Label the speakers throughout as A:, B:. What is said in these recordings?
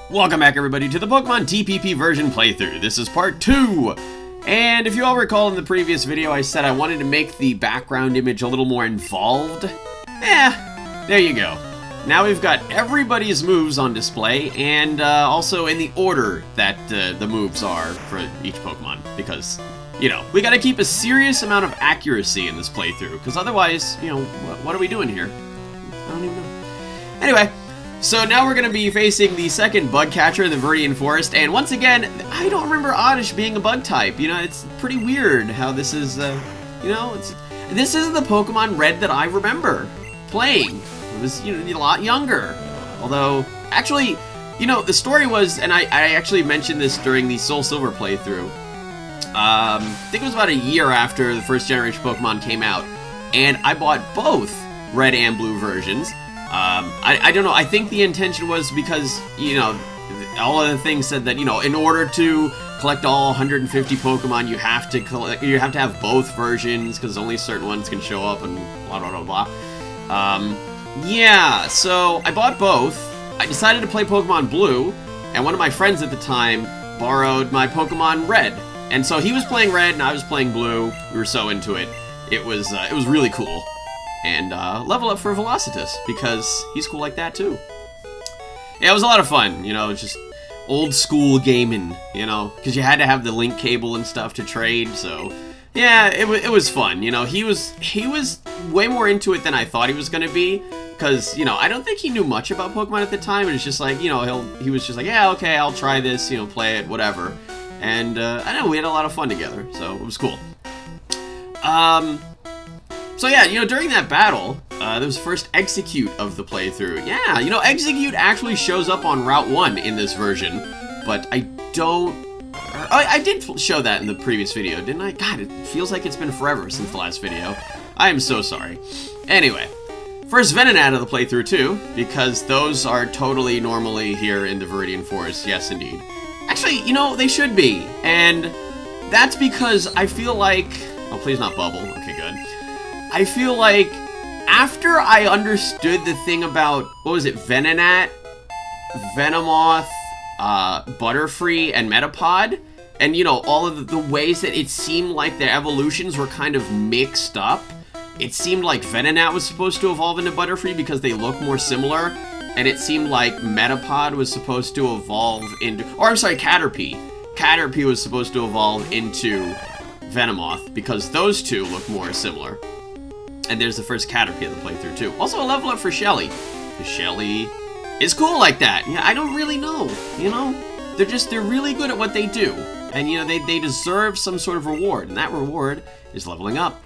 A: Welcome back, everybody, to the Pokemon TPP version playthrough. This is part 2. And if you all recall in the previous video, I said I wanted to make the background image a little more involved. There you go. Now we've got everybody's moves on display, and also in the order that the moves are for each Pokemon. Because, you know, we gotta keep a serious amount of accuracy in this playthrough, because otherwise, you know, what are we doing here? I don't even know. Anyway. So now we're going to be facing the second bug catcher in the Viridian Forest, and once again, I don't remember Oddish being a bug type. You know, it's pretty weird how this is, you know, this isn't the Pokemon Red that I remember playing. It was, you know, a lot younger. Although, actually, you know, the story was, and I actually mentioned this during the Soul Silver playthrough, I think it was about a year after the first generation Pokemon came out, and I bought both Red and Blue versions. I don't know, I think the intention was because, you know, all of the things said that, you know, in order to collect all 150 Pokemon, you have to have both versions, because only certain ones can show up, and blah, blah, blah, blah. Yeah, so I bought both. I decided to play Pokemon Blue, and one of my friends at the time borrowed my Pokemon Red. And so he was playing Red, and I was playing Blue. We were so into it. It was really cool. And level up for Velocitus, because he's cool like that too. Yeah, it was a lot of fun, you know, just old school gaming, you know, because you had to have the link cable and stuff to trade, so yeah, it was fun, you know. He was way more into it than I thought he was going to be, because, you know, I don't think he knew much about Pokemon at the time. It was just like, you know, he was just like, yeah, okay, I'll try this, you know, play it, whatever. And I know, we had a lot of fun together, so it was cool. So yeah, you know, during that battle, there was the first Execute of the playthrough. Yeah, you know, Execute actually shows up on Route 1 in this version, but I don't... I did show that in the previous video, didn't I? God, it feels like it's been forever since the last video. I am so sorry. Anyway, first Venonat of the playthrough too, because those are totally normally here in the Viridian Forest, yes indeed. Actually, you know, they should be, and that's because I feel like... Oh, please not Bubble. Okay, good. I feel like after I understood the thing about, what was it, Venonat, Venomoth, Butterfree, and Metapod, and, you know, all of the ways that it seemed like their evolutions were kind of mixed up. It seemed like Venonat was supposed to evolve into Butterfree because they look more similar, and it seemed like Metapod was supposed to evolve into, or I'm sorry, Caterpie. Caterpie was supposed to evolve into Venomoth because those two look more similar. And there's the first Caterpie of the playthrough too. Also a level up for Shelly. Shelly is cool like that. Yeah, I don't really know, you know? They're really good at what they do. And, you know, they deserve some sort of reward. And that reward is leveling up.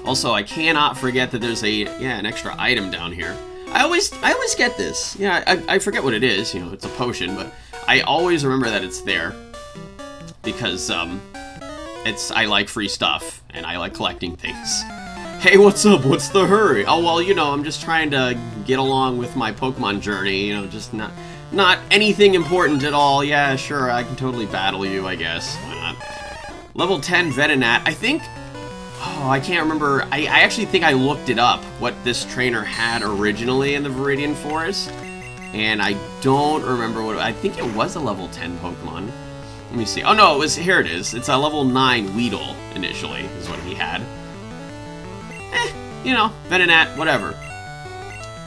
A: Also, I cannot forget that there's an extra item down here. I always get this. Yeah, I forget what it is. You know, it's a potion, but I always remember that it's there. Because, I like free stuff. And I like collecting things. Hey, what's up? What's the hurry? Oh, well, you know, I'm just trying to get along with my Pokemon journey, you know, just not anything important at all. Yeah, sure, I can totally battle you, I guess. Why not? Level 10 Venonat, I think... Oh, I can't remember. I actually think I looked it up, what this trainer had originally in the Viridian Forest. And I don't remember what... I think it was a level 10 Pokemon. Let me see. Oh, no, here it is. It's a level 9 Weedle, initially, is what he had. You know, Venonat, whatever.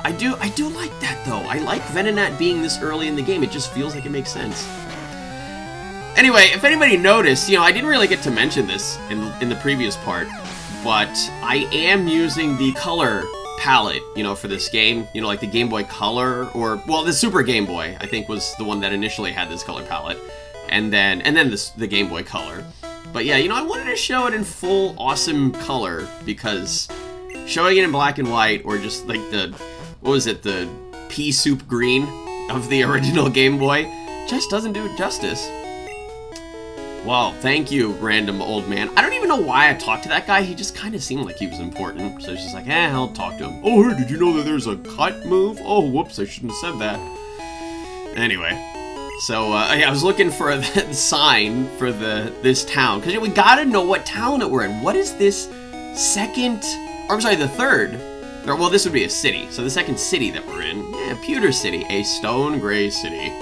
A: I do like that, though. I like Venonat being this early in the game. It just feels like it makes sense. Anyway, if anybody noticed, you know, I didn't really get to mention this in the previous part, but I am using the color palette, you know, for this game. You know, like the Game Boy Color, or, well, the Super Game Boy, I think, was the one that initially had this color palette. And then the Game Boy Color. But yeah, you know, I wanted to show it in full awesome color, because showing it in black and white, or just like the pea soup green of the original Game Boy, just doesn't do it justice. Wow, thank you, random old man. I don't even know why I talked to that guy. He just kind of seemed like he was important. So it's just like, I'll talk to him. Oh, hey, did you know that there's a cut move? Oh, whoops, I shouldn't have said that. Anyway. So, yeah, I was looking for the sign for this town, because, you know, we gotta know what town that we're in. What is this second, or I'm sorry, the third, or, well, this would be a city, so the second city that we're in. Yeah, Yeah, Pewter City, a stone gray city.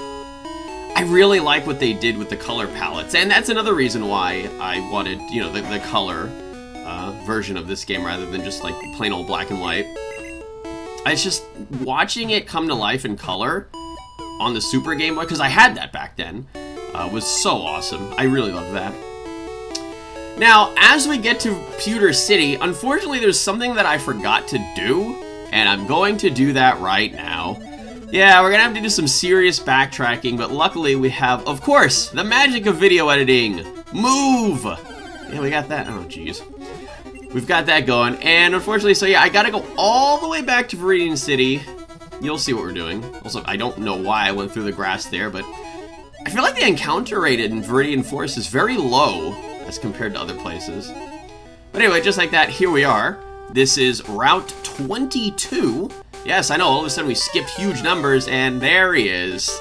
A: I really like what they did with the color palettes, and that's another reason why I wanted, you know, the color version of this game rather than just like plain old black and white. It's just watching it come to life in color on the Super Game Boy, because I had that back then, was so awesome. I really loved that. Now, as we get to Pewter City, unfortunately there's something that I forgot to do, and I'm going to do that right now. Yeah, we're gonna have to do some serious backtracking, but luckily we have, of course, the magic of video editing. Move! Yeah, we got that. Oh, jeez. We've got that going, and unfortunately, so yeah, I gotta go all the way back to Viridian City. You'll see what we're doing. Also, I don't know why I went through the grass there, but I feel like the encounter rate in Viridian Forest is very low as compared to other places. But anyway, just like that, here we are. This is Route 22. Yes, I know, all of a sudden we skipped huge numbers, and there he is.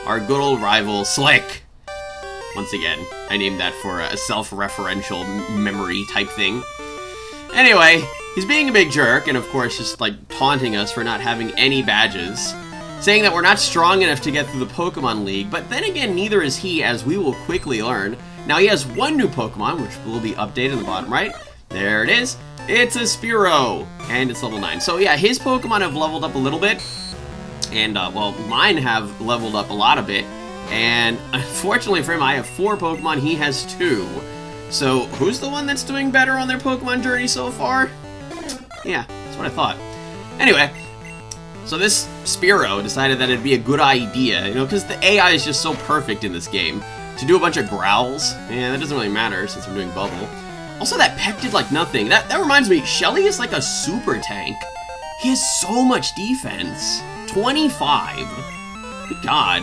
A: Our good old rival, Slick. Once again, I named that for a self-referential memory type thing. Anyway, he's being a big jerk, and of course just like taunting us for not having any badges, saying that we're not strong enough to get through the Pokemon League, but then again, neither is he, as we will quickly learn. Now he has one new Pokemon, which will be updated in the bottom right. There it is. It's a Spearow, and it's level 9. So yeah, his Pokemon have leveled up a little bit, and well, mine have leveled up a lot of it, and unfortunately for him, I have 4 Pokemon, he has 2. So, who's the one that's doing better on their Pokemon journey so far? Yeah, that's what I thought. Anyway, so this Spearow decided that it'd be a good idea, you know, because the AI is just so perfect in this game, to do a bunch of growls. Yeah, that doesn't really matter since I'm doing Bubble. Also, that Peck did like nothing. That reminds me, Shelly is like a super tank. He has so much defense. 25. Good God.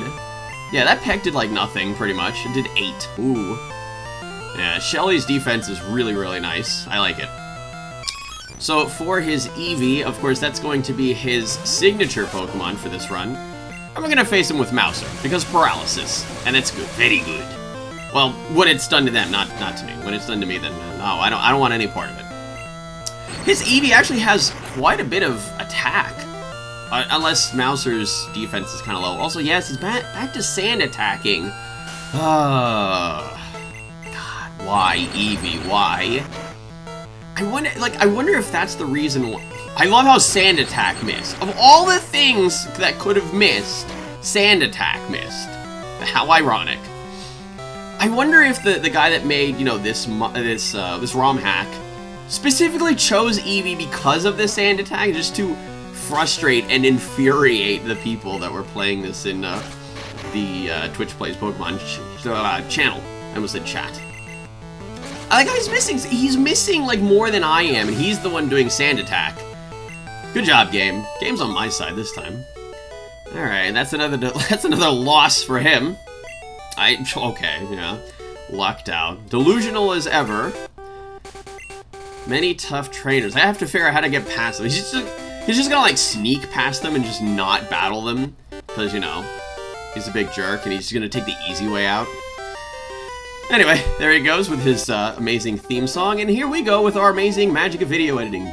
A: Yeah, that Peck did like nothing, pretty much. It did 8. Ooh. Yeah, Shelly's defense is really, really nice. I like it. So for his Eevee, of course, that's going to be his signature Pokemon for this run. And we're going to face him with Mouser, because paralysis. And that's good. Very good. Well, when it's done to them, not to me. When it's done to me, then no, I don't want any part of it. His Eevee actually has quite a bit of attack. Unless Mouser's defense is kind of low. Also, yes, he's back to sand attacking. Why, Eevee? Why? I wonder if that's the reason why. I love how Sand Attack missed. Of all the things that could have missed, Sand Attack missed. How ironic. I wonder if the guy that made, you know, this ROM hack specifically chose Eevee because of the Sand Attack, just to frustrate and infuriate the people that were playing this in the Twitch Plays Pokemon channel. I almost said chat. I like how he's missing like more than I am, and he's the one doing Sand Attack. Good job, game. Game's on my side this time. All right, that's another loss for him. Okay, yeah, lucked out. Delusional as ever. Many tough trainers. I have to figure out how to get past them. He's just gonna like sneak past them and just not battle them, because you know he's a big jerk and he's just gonna take the easy way out. Anyway, there he goes with his amazing theme song, and here we go with our amazing magic of video editing.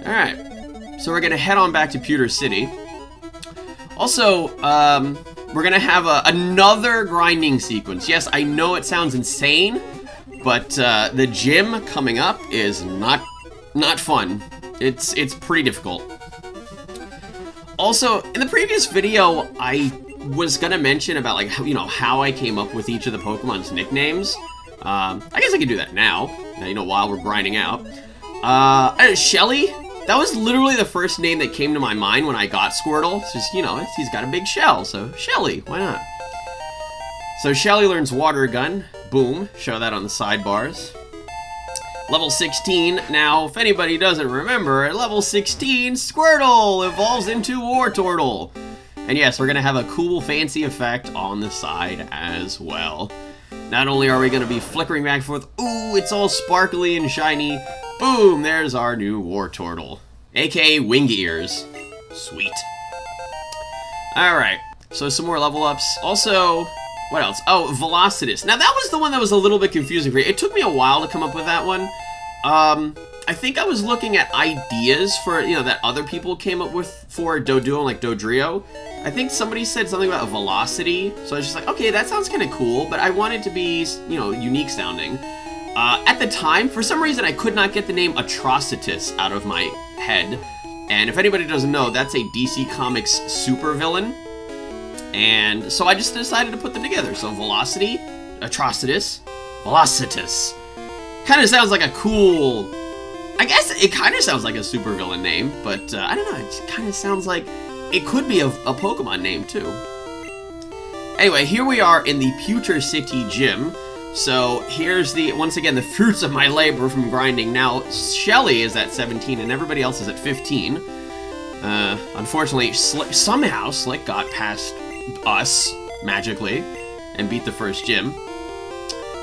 A: Alright, so we're gonna head on back to Pewter City. Also, we're gonna have another grinding sequence. Yes, I know it sounds insane, but the gym coming up is not fun. It's pretty difficult. Also, in the previous video, I was gonna mention about like how I came up with each of the Pokemon's nicknames. I guess I can do that now, while we're grinding out. Shelly, that was literally the first name that came to my mind when I got Squirtle. It's just, he's got a big shell, so Shelly, why not? So Shelly learns Water Gun. Boom, show that on the sidebars. Level 16, now if anybody doesn't remember, at level 16, Squirtle evolves into Wartortle. And yes, we're gonna have a cool fancy effect on the side as well. Not only are we gonna be flickering back and forth, ooh, it's all sparkly and shiny. Boom, there's our new Wartortle, aka Wing Ears. Sweet. Alright, so some more level ups. Also, what else? Oh, Velocitus. Now that was the one that was a little bit confusing for me. It took me a while to come up with that one. I think I was looking at ideas for, you know, that other people came up with for Doduo, like Dodrio. I think somebody said something about a velocity, so I was just like, okay, that sounds kind of cool, but I want it to be, you know, unique sounding. At the time, for some reason, I could not get the name Atrocitus out of my head. And if anybody doesn't know, that's a DC Comics supervillain. And so I just decided to put them together. So Velocity, Atrocitus, Velocitus. Kind of sounds like a cool... I guess it kind of sounds like a supervillain name, but I don't know, it just kind of sounds like it could be a Pokemon name too. Anyway, here we are in the Pewter City Gym. So here's once again, the fruits of my labor from grinding. Now, Shelly is at 17 and everybody else is at 15. Unfortunately, somehow Slick got past us, magically, and beat the first gym.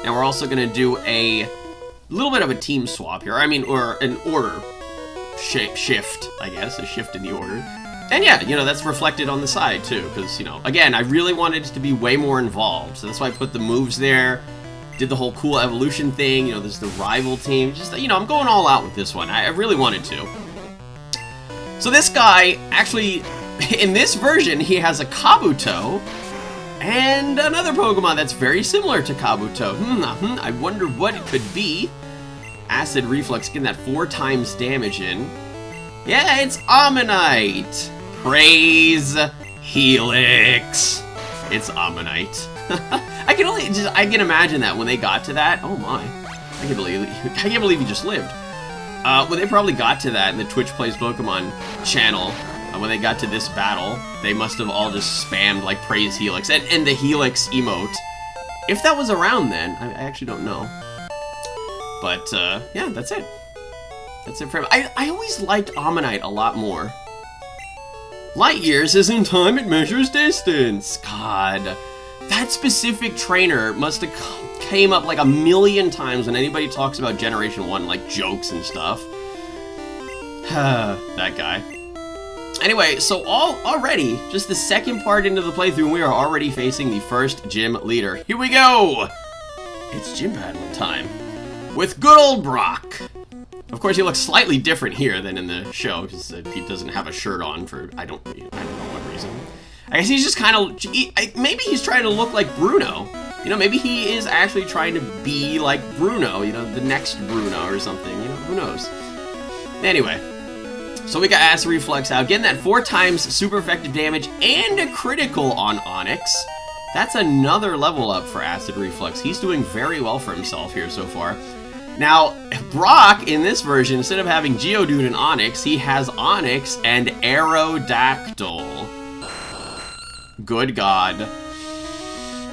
A: Now we're also going to do a little bit of a team swap here. I mean, or an order shift, I guess, a shift in the order. And yeah, you know, that's reflected on the side too, because, you know, again, I really wanted it to be way more involved. So that's why I put the moves there. Did the whole cool evolution thing, you know, there's the rival team, just, you know, I'm going all out with this one. I really wanted to. So this guy, actually, in this version, he has a Kabuto, and another Pokemon that's very similar to Kabuto. I wonder what it could be. Acid Reflux, getting that 4 times damage in. Yeah, it's Ammonite. Praise Helix. It's Ammonite. I can imagine that when they got to that. Oh my, I can't believe he just lived. When they probably got to that in the Twitch Plays Pokemon channel, when they got to this battle, they must have all just spammed like Praise Helix and the Helix emote. If that was around then, I actually don't know. But yeah, that's it. That's it for him. I always liked Ammonite a lot more. Light years isn't time, it measures distance. God. That specific trainer must have came up like a million times when anybody talks about Generation 1, like jokes and stuff. That guy. Anyway, so already, just the second part into the playthrough, we are already facing the first gym leader. Here we go! It's gym battling time. With good old Brock. Of course, he looks slightly different here than in the show, because he doesn't have a shirt on for, I don't know what reason. I guess he's just kind of, maybe he's trying to look like Bruno. You know, maybe he is actually trying to be like Bruno, you know, the next Bruno or something, you know, who knows. Anyway, so we got Acid Reflux out, getting that 4 times super effective damage and a critical on Onyx. That's another level up for Acid Reflux. He's doing very well for himself here so far. Now, Brock, in this version, instead of having Geodude and Onyx, he has Onyx and Aerodactyl. Good God.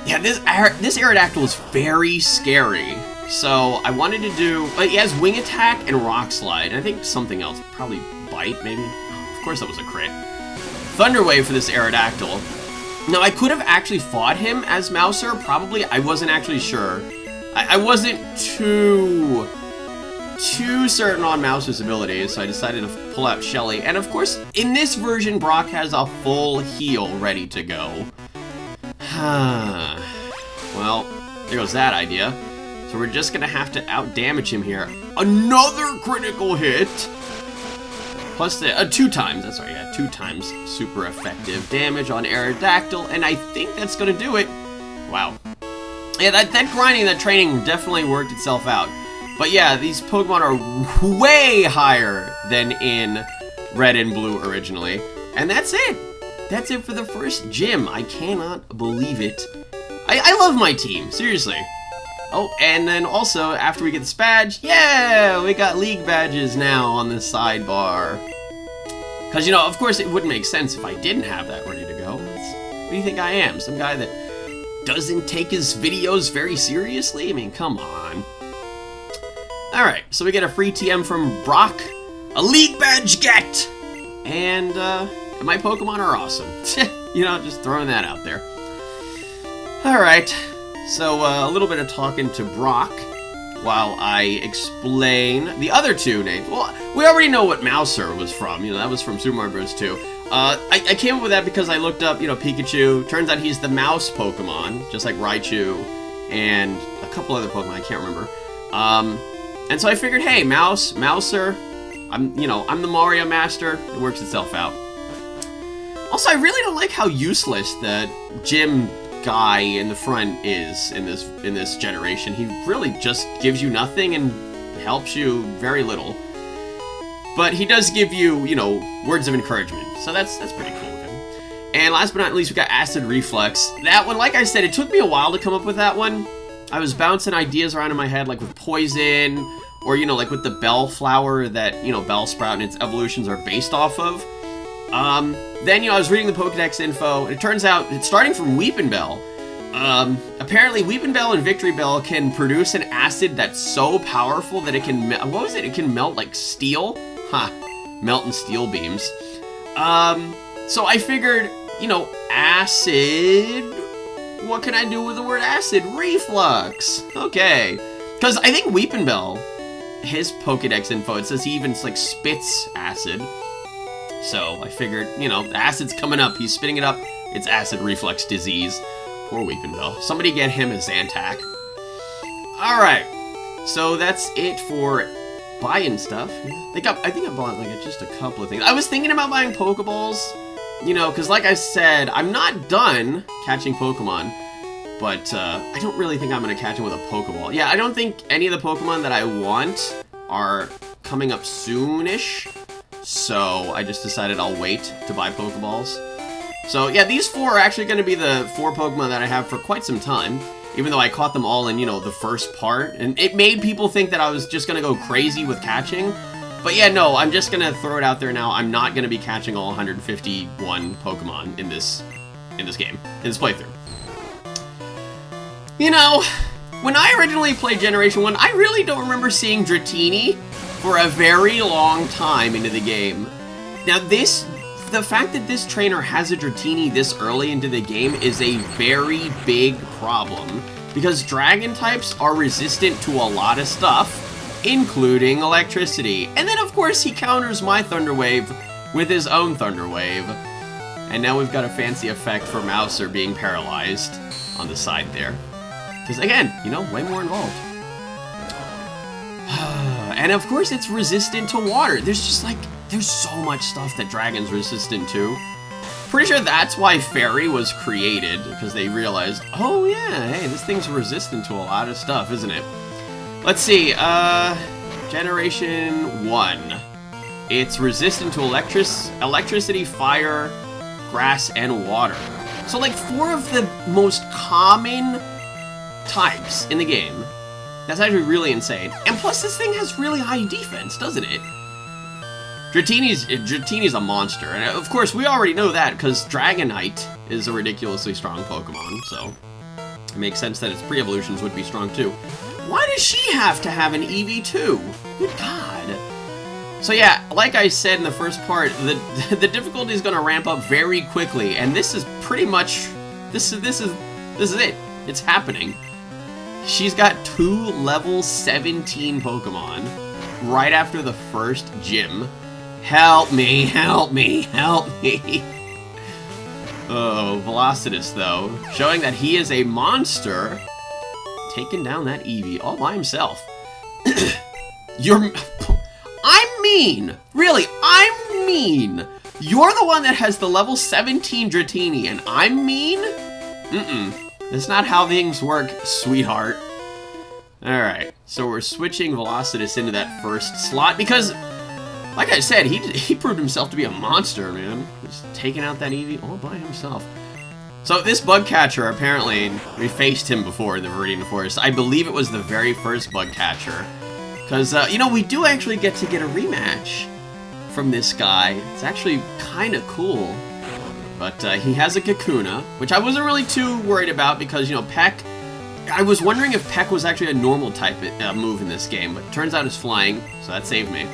A: Yeah, this Aerodactyl is very scary. So I wanted to do... He has Wing Attack and Rock Slide. I think something else. Probably Bite, maybe? Oh, of course that was a crit. Thunder Wave for this Aerodactyl. Now, I could have actually fought him as Mouser. Probably. I wasn't actually sure. I wasn't too certain on Mouser's abilities, so I decided to pull out Shelly. And of course, in this version, Brock has a full heal ready to go. Well, there goes that idea. So we're just gonna have to out-damage him here. Another critical hit! Plus the, 2 times, that's right, yeah, 2 times super effective damage on Aerodactyl, and I think that's gonna do it. Wow. Yeah, that grinding, that training definitely worked itself out. But yeah, these Pokemon are way higher than in Red and Blue originally. And that's it. That's it for the first gym. I cannot believe it. I love my team, seriously. Oh, and then also, after we get this badge, yeah, we got League badges now on the sidebar. Because, you know, of course it wouldn't make sense if I didn't have that ready to go. What do you think I am? Some guy that doesn't take his videos very seriously? I mean, come on. Alright, so we get a free TM from Brock. A League badge get! And my Pokemon are awesome. You know, just throwing that out there. Alright, so a little bit of talking to Brock while I explain the other 2 names. Well, we already know what Mouser was from. You know, that was from Super Mario Bros. 2. I came up with that because I looked up, you know, Pikachu. Turns out he's the mouse Pokemon, just like Raichu and a couple other Pokemon, I can't remember. And so I figured, hey, Mouser, I'm the Mario Master. It works itself out. Also, I really don't like how useless the gym guy in the front is in this generation. He really just gives you nothing and helps you very little. But he does give you, words of encouragement. So that's pretty cool of him. And last but not least, we got Acid Reflex. That one, like I said, it took me a while to come up with that one. I was bouncing ideas around in my head, like with Poison, or, like with the Bellflower that, Bellsprout and its evolutions are based off of. Then, I was reading the Pokedex info, and it turns out, it's starting from Weepinbell. Apparently Weepinbell and Victory Bell can produce an acid that's so powerful that it can, it can melt like steel? Melt in steel beams. So I figured, acid, what can I do with the word acid? Reflux. Okay. Because I think Weepinbell, his Pokedex info, it says he even, spits acid. So I figured, the acid's coming up. He's spitting it up. It's acid reflux disease. Poor Weepinbell. Somebody get him a Zantac. Alright. So that's it for buying stuff. I think I bought just a couple of things. I was thinking about buying Pokeballs. Because like I said, I'm not done catching Pokemon. But I don't really think I'm going to catch them with a Pokeball. Yeah, I don't think any of the Pokemon that I want are coming up soonish. So I just decided I'll wait to buy Pokeballs. So yeah, these 4 are actually going to be the 4 Pokemon that I have for quite some time. Even though I caught them all in, the first part. And it made people think that I was just going to go crazy with catching. But yeah, no, I'm just going to throw it out there now. I'm not going to be catching all 151 Pokemon in this game, in this playthrough. When I originally played Generation 1, I really don't remember seeing Dratini for a very long time into the game. Now the fact that this trainer has a Dratini this early into the game is a very big problem, because Dragon types are resistant to a lot of stuff, including electricity. And then of course he counters my Thunder Wave with his own Thunder Wave. And now we've got a fancy effect for Mouser being paralyzed on the side there. Because again, way more involved. And of course it's resistant to water. There's so much stuff that Dragon's resistant to. Pretty sure that's why Fairy was created, because they realized, oh yeah, hey, this thing's resistant to a lot of stuff, isn't it? Let's see, Generation 1. It's resistant to electricity, fire, grass, and water. So 4 of the most common types in the game. That's actually really insane. And plus, this thing has really high defense, doesn't it? Dratini's a monster. And of course, we already know that because Dragonite is a ridiculously strong Pokemon. So it makes sense that its pre-evolutions would be strong too. Why does she have to have an EV2? Good God. So yeah, like I said in the first part, the difficulty is going to ramp up very quickly. And this is pretty much, this is it. It's happening. She's got 2 level 17 Pokemon right after the first gym. Help me, help me, help me. Oh, Velocitus, though, showing that he is a monster, taking down that Eevee all by himself. I'm mean. Really, I'm mean. You're the one that has the level 17 Dratini, and I'm mean? That's not how things work, sweetheart. Alright, so we're switching Velocitus into that first slot because, like I said, he proved himself to be a monster, man. Just taking out that Eevee all by himself. So this bug catcher, apparently, we faced him before in the Viridian Forest. I believe it was the very first bug catcher. Because, we do actually get to get a rematch from this guy. It's actually kind of cool. But he has a Kakuna, which I wasn't really too worried about because, Peck... I was wondering if Peck was actually a normal type move in this game, but it turns out it's flying, so that saved me.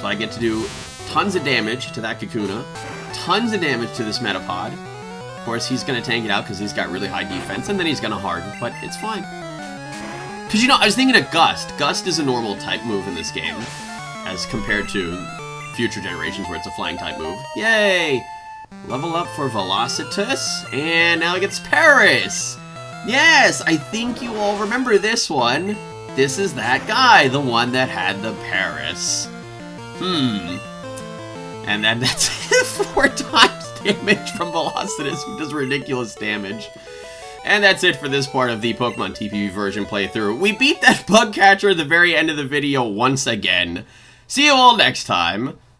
A: So I get to do tons of damage to that Kakuna, tons of damage to this Metapod. Of course, he's going to tank it out because he's got really high defense, and then he's going to harden, but it's fine. Because, I was thinking of Gust. Gust is a normal type move in this game, as compared to future generations where it's a flying type move. Yay! Level up for Velocitus, and now it gets Paris! Yes, I think you all remember this one. this is that guy, the one that had the Paris. And then that's 4 times damage from Velocitus, who does ridiculous damage. And that's it for this part of the Pokemon TPP version playthrough. We beat that bug catcher at the very end of the video once again. See you all next time.